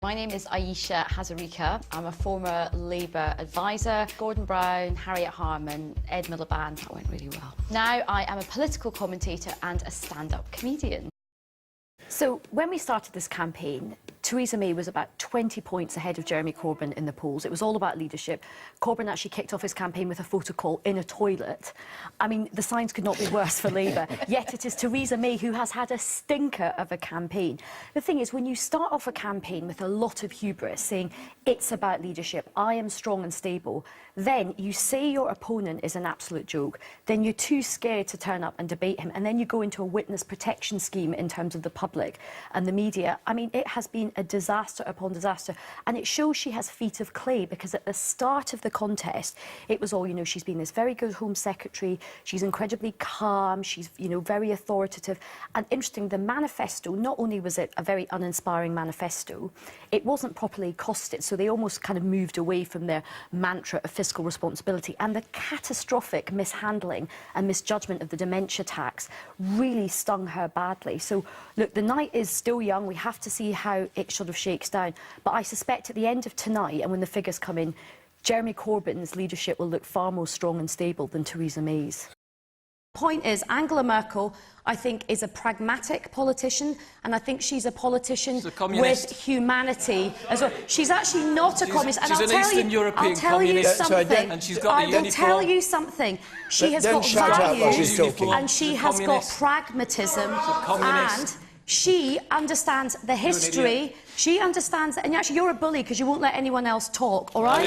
My name is Ayesha Hazarika. I'm a former Labour advisor. Gordon Brown, Harriet Harman, Ed Miliband. That went really well. Now I am a political commentator and a stand-up comedian. So when we started this campaign, Theresa May was about 20 points ahead of Jeremy Corbyn in the polls. It was all about leadership. Corbyn actually kicked off his campaign with a photo call in a toilet. I mean, the signs could not be worse for Labour. Yet it is Theresa May who has had a stinker of a campaign. The thing is, when you start off a campaign with a lot of hubris, saying it's about leadership, I am strong and stable, then you say your opponent is an absolute joke, then you're too scared to turn up and debate him, and then you go into a witness protection scheme in terms of the public and the media. I mean, it has been a disaster upon disaster, and it shows she has feet of clay, because at the start of the contest it was all, you know, she's been this very good Home Secretary, she's incredibly calm, she's, you know, very authoritative. And interesting, the manifesto, not only was it a very uninspiring manifesto, it wasn't properly costed, so they almost kind of moved away from their mantra of fiscal responsibility, and the catastrophic mishandling and misjudgment of the dementia tax really stung her badly. So look, the night is still young, we have to see how it sort of shakes down, but I suspect at the end of tonight, and when the figures come in, Jeremy Corbyn's leadership will look far more strong and stable than Theresa May's. Point is, Angela Merkel, I think, is a pragmatic politician, and I think she's a politician with humanity as well. She's actually not a communist, and I'll tell you something. And she's got I will tell you something. She has got values, and she has got pragmatism, and she understands the history. She understands, and actually, you're a bully because you won't let anyone else talk. All right?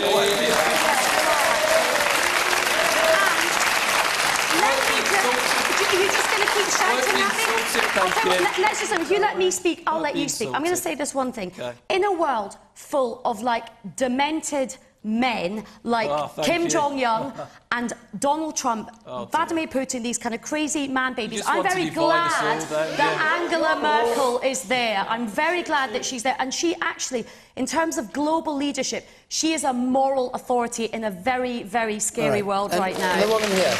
You're just going to keep shouting at me? Let's just, if you let me speak, I'll let you speak. I'm going to say this one thing. Okay. In a world full of, like, demented men like Kim Jong-un and Donald Trump, Vladimir Putin, these kind of crazy man-babies, I'm very glad that Angela Merkel is there. I'm very glad that she's there. And she actually, in terms of global leadership, she is a moral authority in a very, very scary world right now. The woman here.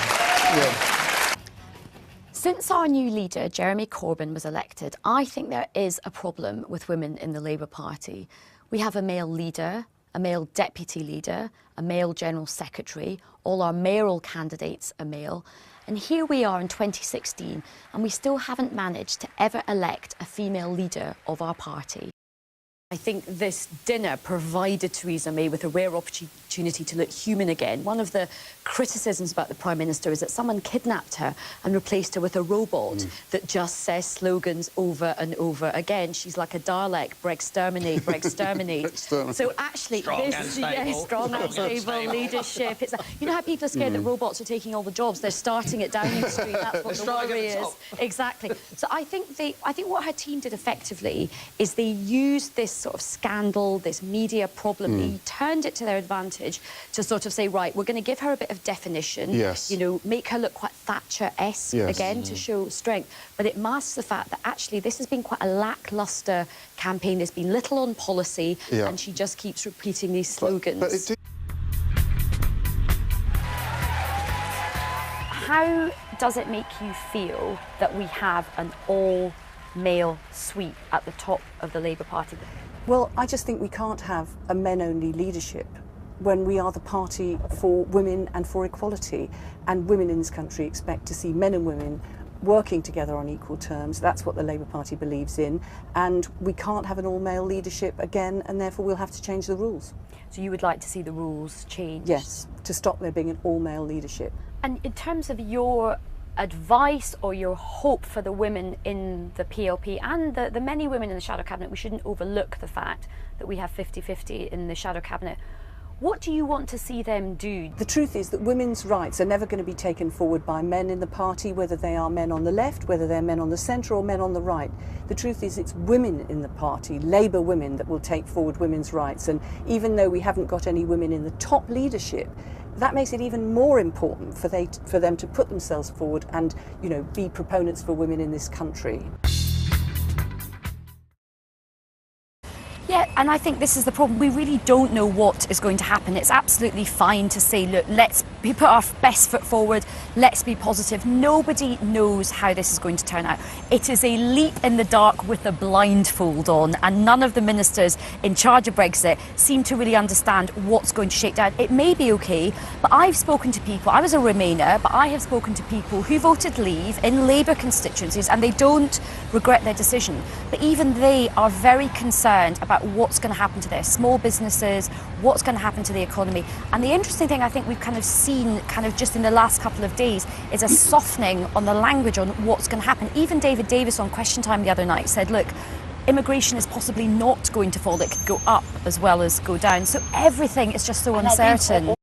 Yeah. Since our new leader, Jeremy Corbyn, was elected, I think there is a problem with women in the Labour Party. We have a male leader, a male deputy leader, a male general secretary, all our mayoral candidates are male, and here we are in 2016, and we still haven't managed to ever elect a female leader of our party. I think this dinner provided Theresa May with a rare opportunity to look human again. One of the criticisms about the Prime Minister is that someone kidnapped her and replaced her with a robot that just says slogans over and over again. She's like a Dalek, exterminate, exterminate. So actually, strong and stable leadership. It's you know how people are scared that robots are taking all the jobs? They're starting at Downing Street. That's what the worry is. Exactly. So I think what her team did effectively is they used this sort of scandal, this media problem, they turned it to their advantage to sort of say, right, we're going to give her a bit of definition, you know, make her look quite Thatcher-esque again to show strength. But it masks the fact that actually this has been quite a lacklustre campaign. There's been little on policy, and she just keeps repeating these slogans. How does it make you feel that we have an all-male sweep at the top of the Labour Party? Well, I just think we can't have a men-only leadership when we are the party for women and for equality. And women in this country expect to see men and women working together on equal terms. That's what the Labour Party believes in. And we can't have an all-male leadership again, and therefore we'll have to change the rules. So you would like to see the rules changed? Yes, to stop there being an all-male leadership. And in terms of your advice or your hope for the women in the PLP and the many women in the shadow cabinet, we shouldn't overlook the fact that we have 50-50 in the shadow cabinet. What do you want to see them do? The truth is that women's rights are never going to be taken forward by men in the party, whether they are men on the left, whether they're men on the centre or men on the right. The truth is it's women in the party, Labour women, that will take forward women's rights. And even though we haven't got any women in the top leadership, that makes it even more important for them to put themselves forward and, you know, be proponents for women in this country. Yeah, And I think this is the problem. We really don't know what is going to happen. It's absolutely fine to say, look, let's put our best foot forward, let's be positive. Nobody knows how this is going to turn out. It is a leap in the dark with a blindfold on, and none of the ministers in charge of Brexit seem to really understand what's going to shake down. It may be okay, but I've spoken to people, I was a Remainer, but I have spoken to people who voted Leave in Labour constituencies, and they don't regret their decision. But even they are very concerned about what's going to happen to their small businesses, what's going to happen to the economy. And the interesting thing I think we've kind of seen just in the last couple of days is a softening on the language on what's going to happen. Even David Davis on Question Time the other night said, look, immigration is possibly not going to fall. It could go up as well as go down. So everything is just so uncertain.